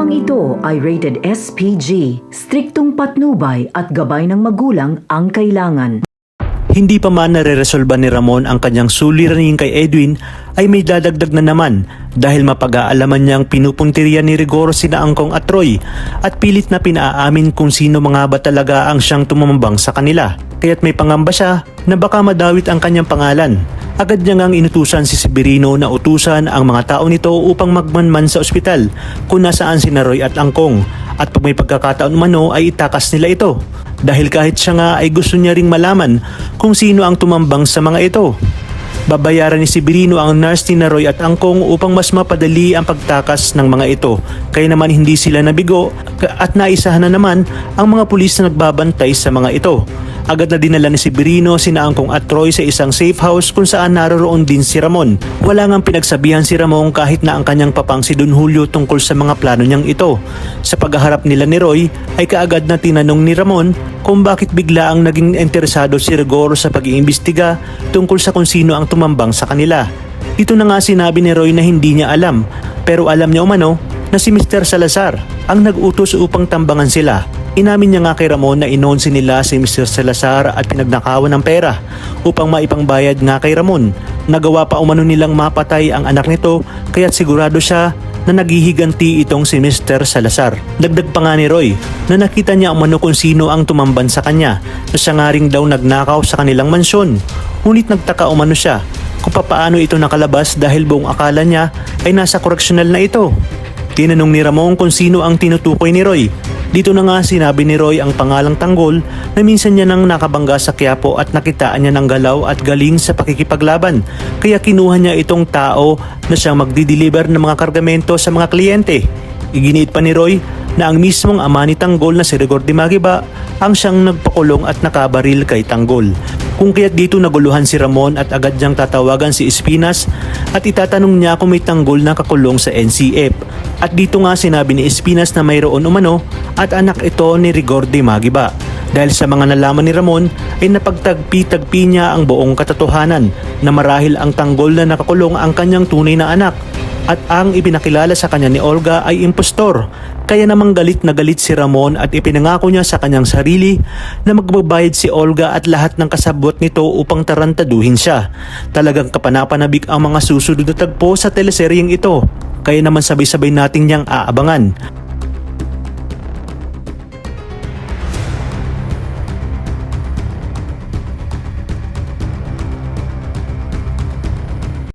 Programang ito ay rated SPG, striktong patnubay at gabay ng magulang ang kailangan. Hindi pa man nare-resolba ni Ramon ang kanyang suliranin kay Edwin ay may dadagdag na naman dahil mapag-aalaman niyang pinupuntirya ni Rigor sina Angkong at Roy at pilit na pinaamin kung sino mga ba talaga ang siyang tumambang sa kanila. Kaya't may pangamba siya na baka madawit ang kanyang pangalan. Agad niya ngang inutusan si Severino na utusan ang mga tao nito upang magmanman sa ospital kung nasaan sina Roy at Angkong at pag may pagkakataon mano ay itakas nila ito. Dahil kahit siya nga ay gusto niya ring malaman kung sino ang tumambang sa mga ito. Babayaran ni Severino ang nurse ni Roy at Angkong upang mas mapadali ang pagtakas ng mga ito. Kaya naman hindi sila nabigo at naisahan na naman ang mga pulis na nagbabantay sa mga ito. Agad na dinala ni Severino sina Angkong at Roy sa isang safe house kung saan naroroon din si Ramon. Wala ngang pinagsabihan si Ramon kahit na ang kanyang papang si Don Julio tungkol sa mga plano niyang ito. Sa pagharap nila ni Roy ay kaagad na tinanong ni Ramon kung bakit bigla ang naging interesado si Rigor sa pag-iimbestiga tungkol sa kung sino ang tumambang sa kanila. Dito na nga sinabi ni Roy na hindi niya alam, pero alam niya umano na si Mr. Salazar ang nag-utos upang tambangan sila. Inamin niya nga kay Ramon na inonsi nila si Mr. Salazar at pinagnakawan ng pera upang maipangbayad nga kay Ramon. Nagawa pa umano nilang mapatay ang anak nito kaya't sigurado siya na naghihiganti itong si Mr. Salazar. Dagdag pa nga ni Roy na nakita niya umano kung sino ang tumamban sa kanya na siya nga ring daw nagnakaw sa kanilang mansyon. Ngunit nagtaka umano siya kung papaano ito nakalabas dahil buong akala niya ay nasa koreksyonal na ito. Tinanong ni Ramon kung sino ang tinutukoy ni Roy. Dito na nga sinabi ni Roy ang pangalang Tanggol na minsan niya nang nakabangga sa Quiapo at nakitaan niya ng galaw at galing sa pakikipaglaban. Kaya kinuha niya itong tao na siyang magdi-deliver ng mga kargamento sa mga kliyente. Iginiit pa ni Roy na ang mismong ama ni Tanggol na si Rigor de Magiba ang siyang nagpakulong at nakabaril kay Tanggol. Kung kaya't dito naguluhan si Ramon at agad niyang tatawagan si Espinas at itatanong niya kung may Tanggol na kakulong sa NCF. At dito nga sinabi ni Espinas na mayroon umano at anak ito ni Rigor de Magiba. Dahil sa mga nalaman ni Ramon ay napagtagpi-tagpi niya ang buong katotohanan na marahil ang Tanggol na nakakulong ang kanyang tunay na anak at ang ipinakilala sa kanya ni Olga ay impostor. Kaya namang galit na galit si Ramon at ipinangako niya sa kanyang sarili na magbabayad si Olga at lahat ng kasabot nito upang tarantaduhin siya. Talagang kapanapanabik ang mga susunod na tagpo sa teleseryeng ito. Kaya naman sabay-sabay nating niyang aabangan.